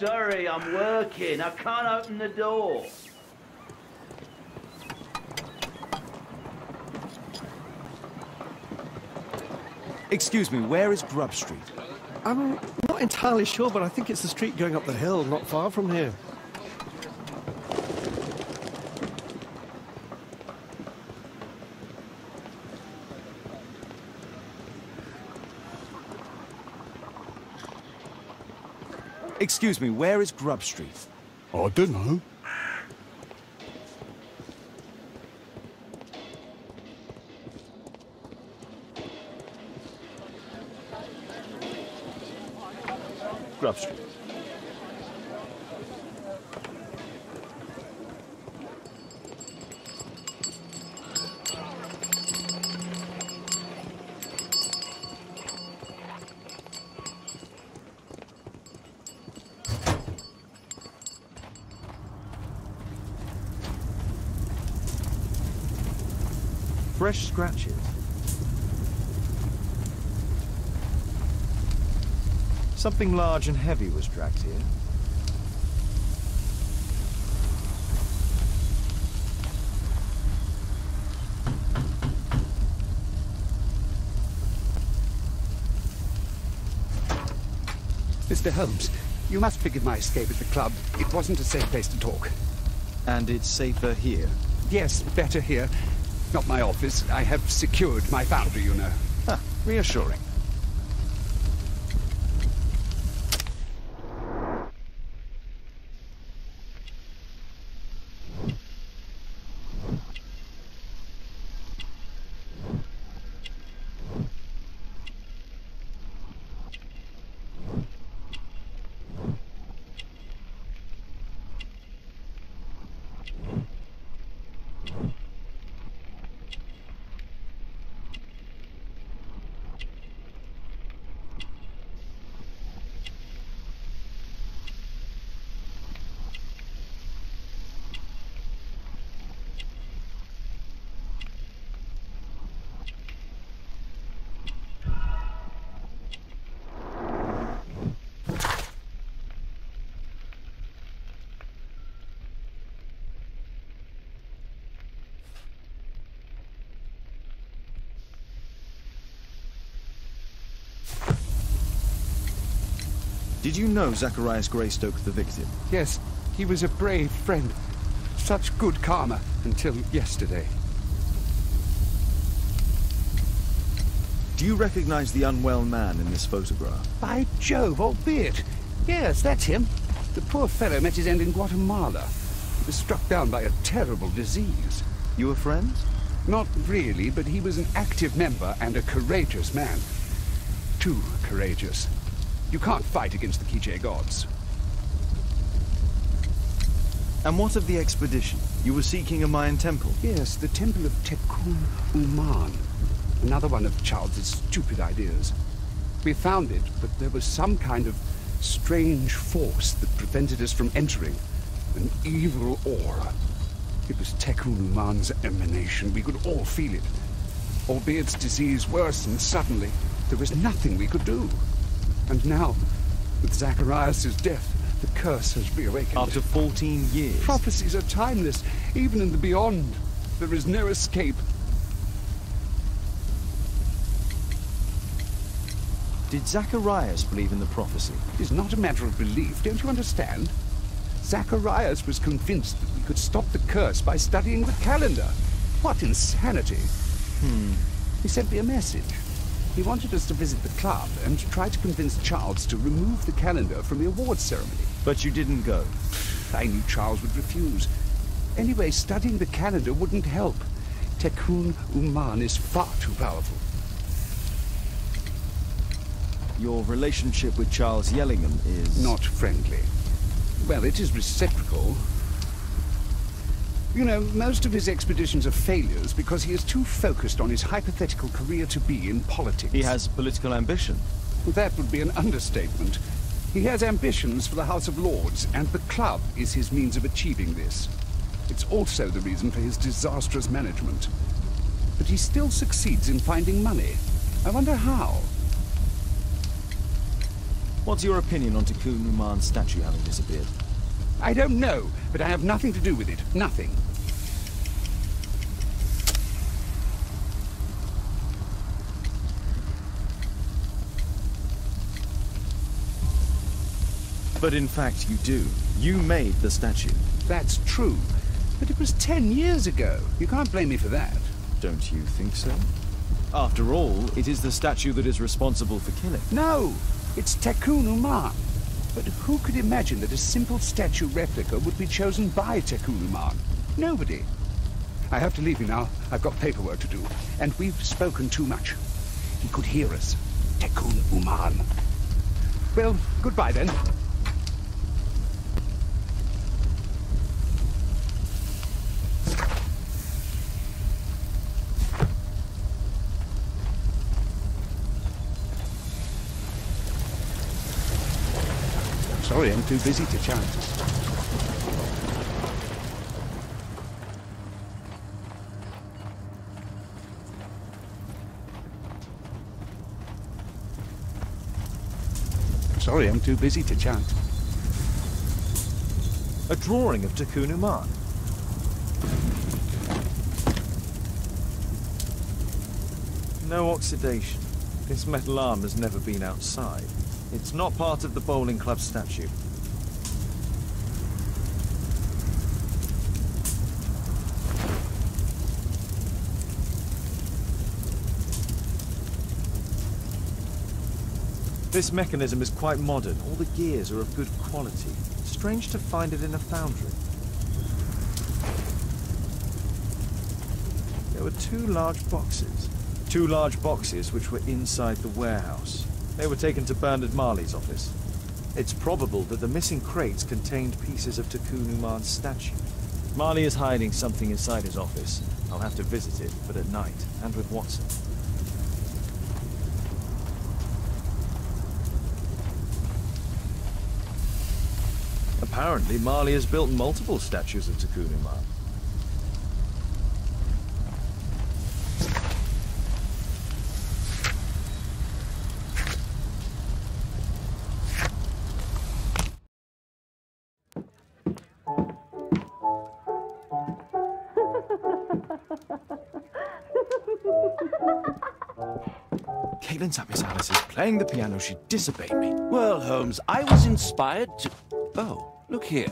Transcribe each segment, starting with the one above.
sorry, I'm working. I can't open the door. Excuse me, where is Grub Street? I'm not entirely sure, but I think it's the street going up the hill, not far from here. Excuse me, where is Grub Street? I don't know. Grub Street. Fresh scratches. Something large and heavy was dragged here. Mr. Holmes, you must forgive my escape at the club. It wasn't a safe place to talk. And it's safer here. Yes, better here. Not my office. I have secured my foundry, you know. Ah, reassuring. Did you know Zacharias Greystoke, the victim? Yes, he was a brave friend. Such good karma until yesterday. Do you recognize the unwell man in this photograph? By Jove, albeit. Yes, that's him. The poor fellow met his end in Guatemala. He was struck down by a terrible disease. You were friends? Not really, but he was an active member and a courageous man. Too courageous. You can't fight against the Quiche gods. And what of the expedition? You were seeking a Mayan temple? Yes, the temple of Tekun Uman. Another one of Charles's stupid ideas. We found it, but there was some kind of strange force that prevented us from entering. An evil aura. It was Tekun Uman's emanation. We could all feel it. Albeit disease worsened suddenly, there was nothing we could do. And now, with Zacharias' death, the curse has reawakened. After 14 years? Prophecies are timeless, even in the beyond. There is no escape. Did Zacharias believe in the prophecy? It is not a matter of belief, don't you understand? Zacharias was convinced that we could stop the curse by studying the calendar. What insanity! He sent me a message. He wanted us to visit the club and try to convince Charles to remove the calendar from the awards ceremony. But you didn't go. I knew Charles would refuse. Anyway, studying the calendar wouldn't help. Tekun Uman is far too powerful. Your relationship with Charles Yellingham is... Not friendly. Well, it is reciprocal. You know, most of his expeditions are failures because he is too focused on his hypothetical career to be in politics. He has political ambition. That would be an understatement. He has ambitions for the House of Lords, and the club is his means of achieving this. It's also the reason for his disastrous management. But he still succeeds in finding money. I wonder how. What's your opinion on Tikkun Uman's statue having disappeared? I don't know, but I have nothing to do with it. Nothing. But in fact you do. You made the statue. That's true. But it was 10 years ago. You can't blame me for that. Don't you think so? After all, it is the statue that is responsible for killing. No, it's Tikkun Uman. But who could imagine that a simple statue replica would be chosen by Tikkun Uman? Nobody. I have to leave you now. I've got paperwork to do. And we've spoken too much. He could hear us. Tikkun Uman. Well, goodbye then. Sorry, I'm too busy to chat. Sorry, I'm too busy to chat. A drawing of Tikkun Uman. No oxidation. This metal arm has never been outside. It's not part of the bowling club statue. This mechanism is quite modern. All the gears are of good quality. Strange to find it in a foundry. There were two large boxes. Two large boxes which were inside the warehouse. They were taken to Bernard Marley's office. It's probable that the missing crates contained pieces of Tikkun Uman's statue. Marley is hiding something inside his office. I'll have to visit it, but at night, and with Watson. Apparently, Marley has built multiple statues of Tikkun Uman. Caitlin's at Miss Alice's playing the piano. She disobeyed me. Well, Holmes, I was inspired to... Oh, look here.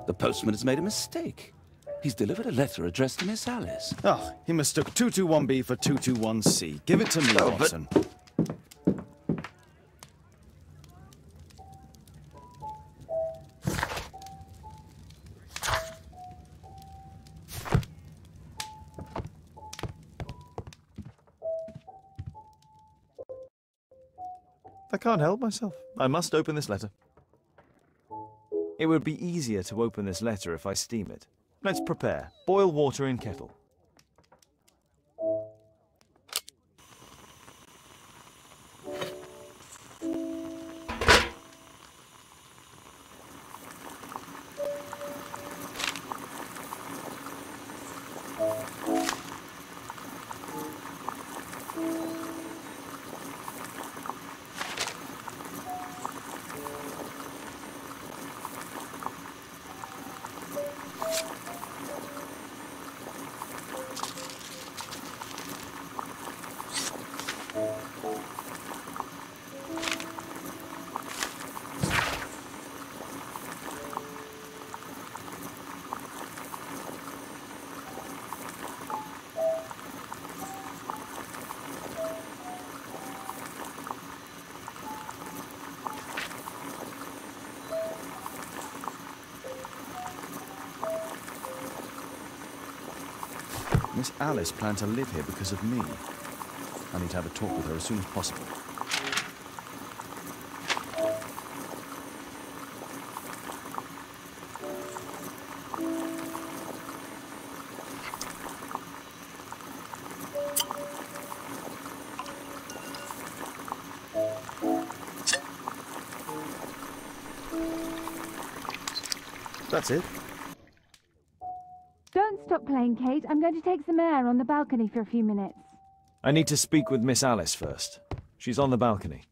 The postman has made a mistake. He's delivered a letter addressed to Miss Alice. Oh, he mistook 221B for 221C. Give it to me, Watson. I can't help myself. I must open this letter. It would be easier to open this letter if I steam it. Let's prepare. Boil water in kettle. Miss Alice planned to live here because of me. I need to have a talk with her as soon as possible. That's it. Don't stop playing, Kate. I'm going to take some air on the balcony for a few minutes. I need to speak with Miss Alice first. She's on the balcony.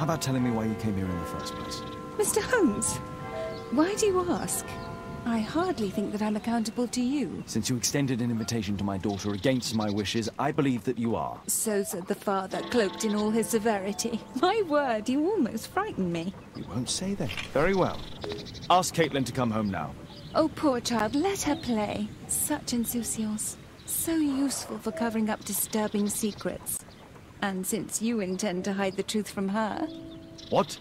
How about telling me why you came here in the first place? Mr. Holmes, why do you ask? I hardly think that I'm accountable to you. Since you extended an invitation to my daughter against my wishes, I believe that you are. So said the father, cloaked in all his severity. My word, you almost frightened me. You won't say that. Very well. Ask Caitlin to come home now. Oh, poor child, let her play. Such insouciance. So useful for covering up disturbing secrets. And since you intend to hide the truth from her... What?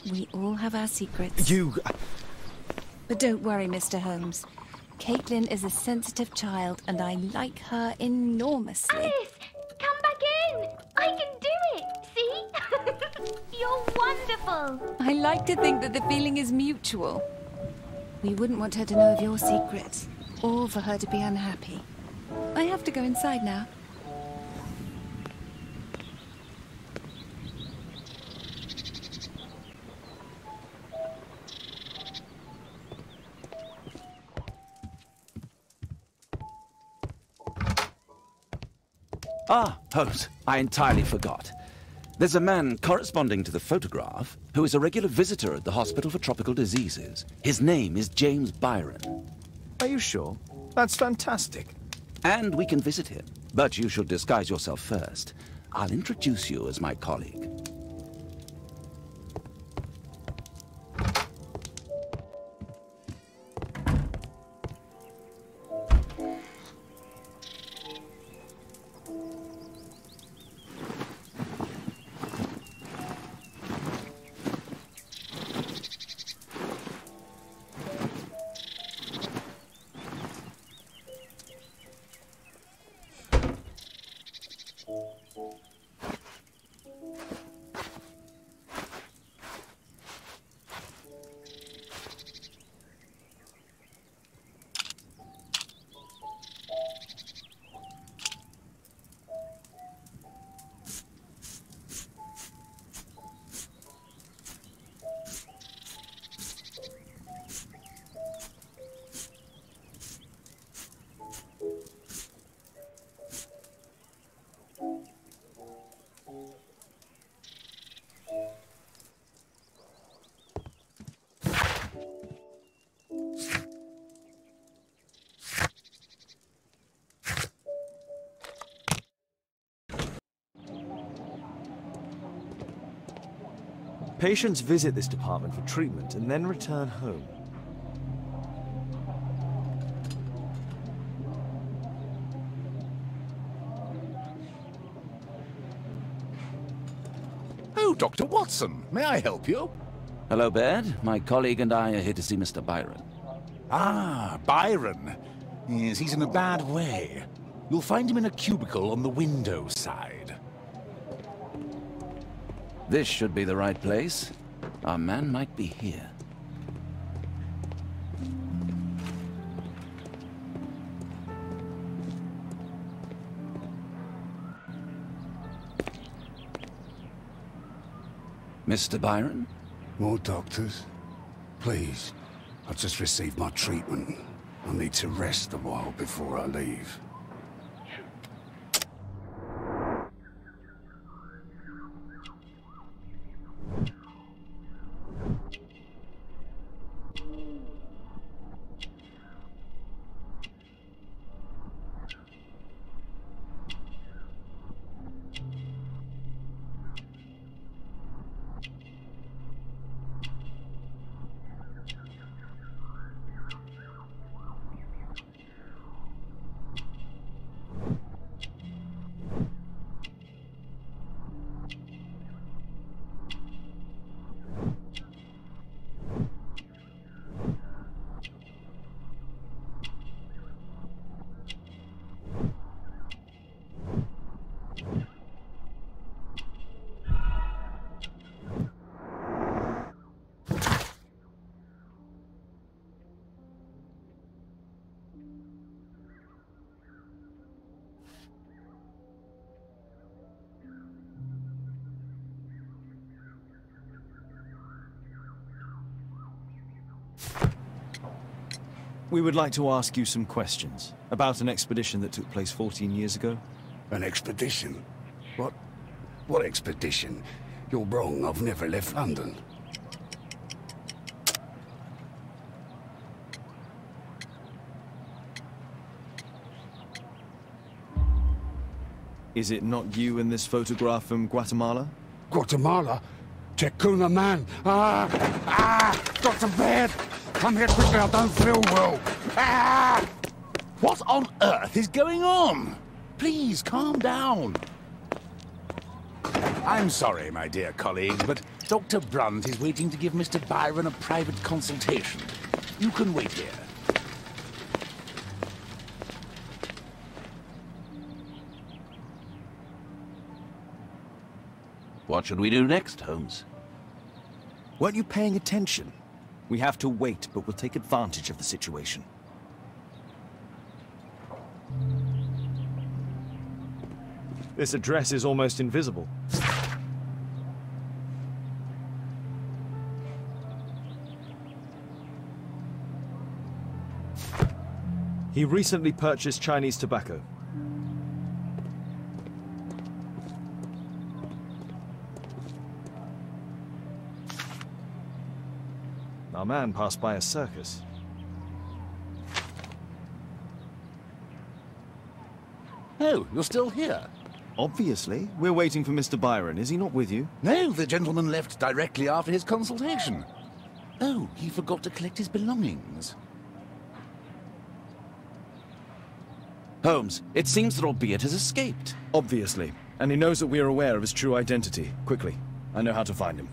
We all have our secrets. You... But don't worry, Mr. Holmes. Caitlin is a sensitive child, and I like her enormously. Alice, come back in. I can do it. See? You're wonderful. I like to think that the feeling is mutual. We wouldn't want her to know of your secrets, or for her to be unhappy. I have to go inside now. Ah, Holmes, I entirely forgot. There's a man corresponding to the photograph who is a regular visitor at the Hospital for Tropical Diseases. His name is James Byron. Are you sure? That's fantastic. And we can visit him, but you should disguise yourself first. I'll introduce you as my colleague. Patients visit this department for treatment and then return home. Oh, Dr. Watson, may I help you? Hello, Baird. My colleague and I are here to see Mr. Byron. Ah, Byron. Yes, he's in a bad way. You'll find him in a cubicle on the window side. This should be the right place. Our man might be here. Mr. Byron? More doctors? Please. I've just received my treatment. I need to rest a while before I leave. We would like to ask you some questions about an expedition that took place 14 years ago. An expedition? What expedition? You're wrong, I've never left London. Is it not you in this photograph from Guatemala? Guatemala? Chekuna man! Got to bed! Come here quickly, I don't feel well! What on earth is going on? Please, calm down. I'm sorry, my dear colleagues, but Dr. Brunt is waiting to give Mr. Byron a private consultation. You can wait here. What should we do next, Holmes? Weren't you paying attention? We have to wait, but we'll take advantage of the situation. This address is almost invisible. He recently purchased Chinese tobacco. Our man passed by a circus. Oh, you're still here? Obviously. We're waiting for Mr. Byron. Is he not with you? No, the gentleman left directly after his consultation. Oh, he forgot to collect his belongings. Holmes, it seems that Albeit has escaped. Obviously. And he knows that we are aware of his true identity. Quickly. I know how to find him.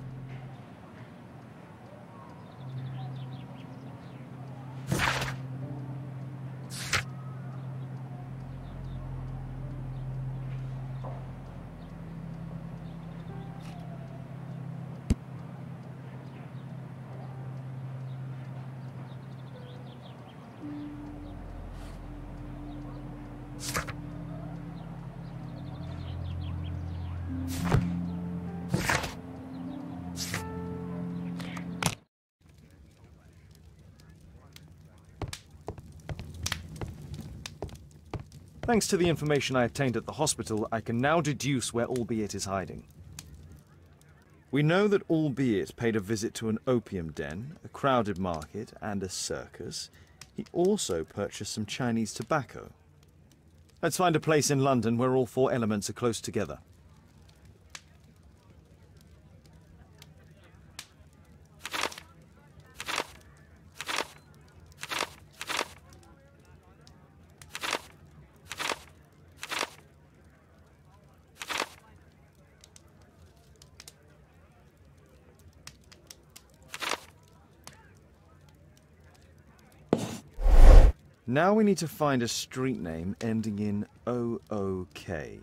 Thanks to the information I obtained at the hospital, I can now deduce where Albeit is hiding. We know that Albeit paid a visit to an opium den, a crowded market, and a circus. He also purchased some Chinese tobacco. Let's find a place in London where all four elements are close together. Now we need to find a street name ending in OOK. Here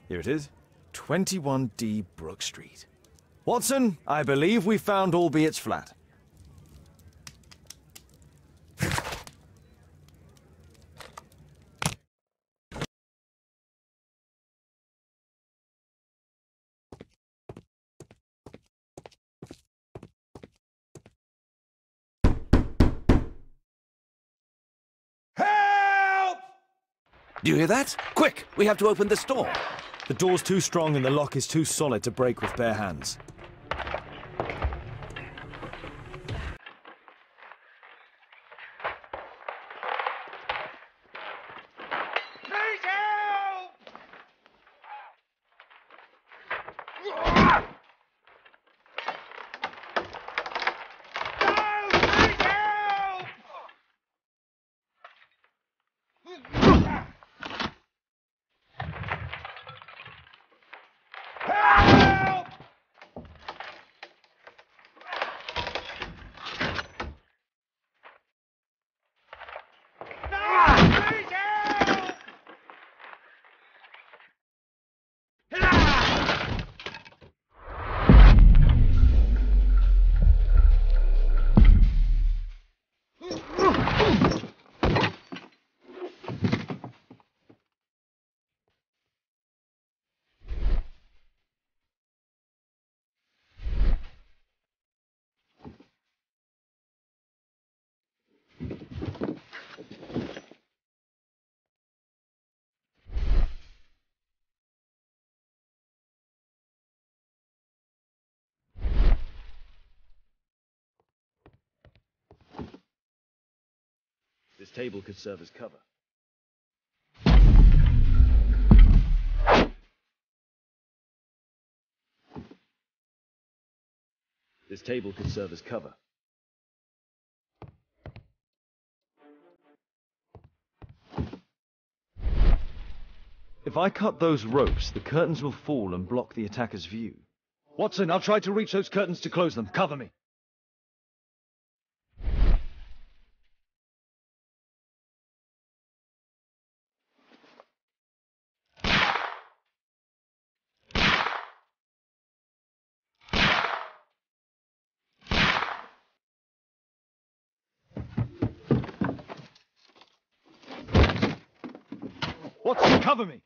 it is. 21D Brook Street. Watson, I believe we found Albeit's flat. Do you hear that? Quick! We have to open this door. The door's too strong and the lock is too solid to break with bare hands. table could serve as cover. This table could serve as cover. If I cut those ropes, the curtains will fall and block the attacker's view. Watson, I'll try to reach those curtains to close them. Cover me. Watson, cover me!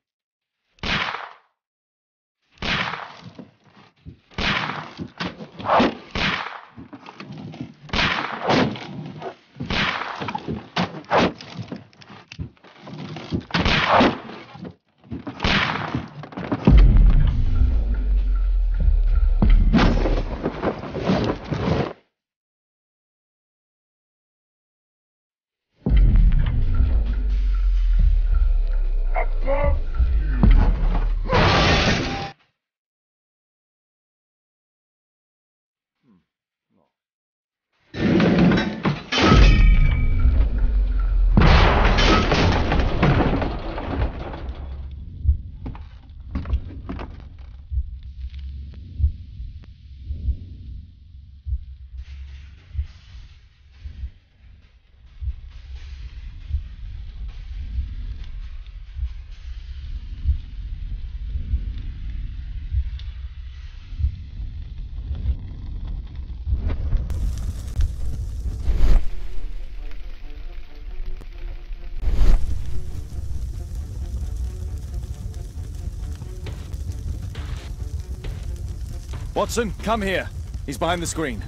Watson, come here. He's behind the screen.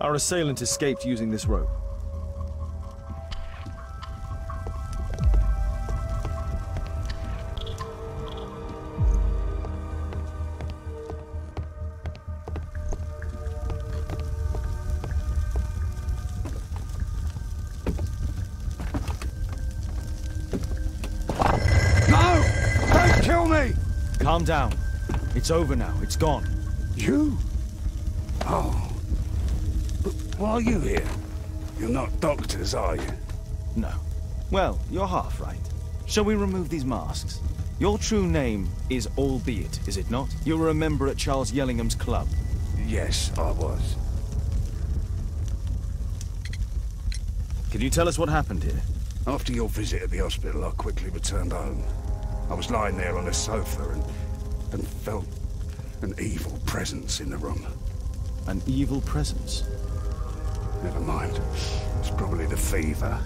Our assailant escaped using this rope. Calm down. It's over now. It's gone. You? Oh. But why are you here? You're not doctors, are you? No. Well, you're half right. Shall we remove these masks? Your true name is Albeit, is it not? You were a member at Charles Yellingham's club. Yes, I was. Can you tell us what happened here? After your visit at the hospital, I quickly returned home. I was lying there on a sofa and felt an evil presence in the room. An evil presence? Never mind. It's probably the fever.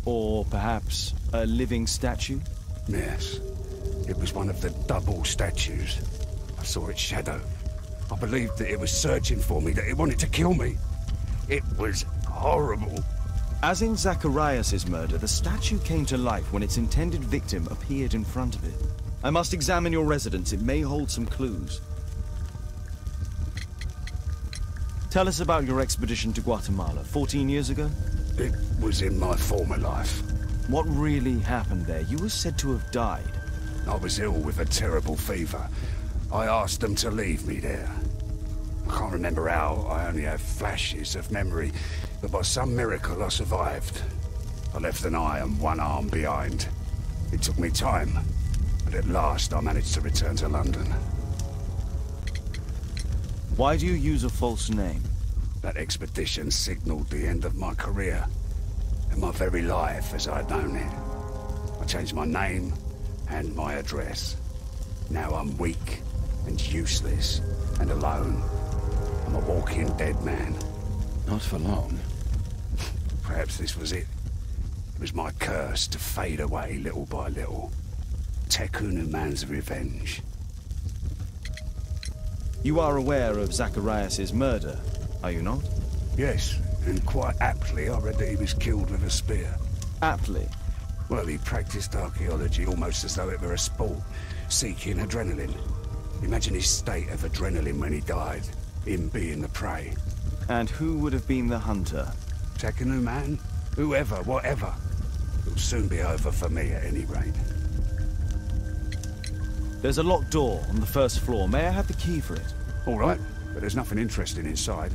Or perhaps a living statue? Yes. It was one of the double statues. I saw its shadow. I believed that it was searching for me, that it wanted to kill me. It was horrible. As in Zacharias' murder, the statue came to life when its intended victim appeared in front of it. I must examine your residence. It may hold some clues. Tell us about your expedition to Guatemala 14 years ago? It was in my former life. What really happened there? You were said to have died. I was ill with a terrible fever. I asked them to leave me there. I can't remember how, I only have flashes of memory, but by some miracle I survived. I left an eye and one arm behind. It took me time, but at last I managed to return to London. Why do you use a false name? That expedition signaled the end of my career, and my very life as I'd known it. I changed my name and my address. Now I'm weak and useless and alone. I'm a walking dead man. Not for long. Perhaps this was it. It was my curse to fade away little by little. Tekunu man's revenge. You are aware of Zacharias's murder, are you not? Yes, and quite aptly I read that he was killed with a spear. Aptly. Well, he practiced archaeology almost as though it were a sport, seeking adrenaline. Imagine his state of adrenaline when he died, him being the prey. And who would have been the hunter? Tekenu man? Whoever, whatever. It'll soon be over for me at any rate. There's a locked door on the first floor. May I have the key for it? All right, but there's nothing interesting inside.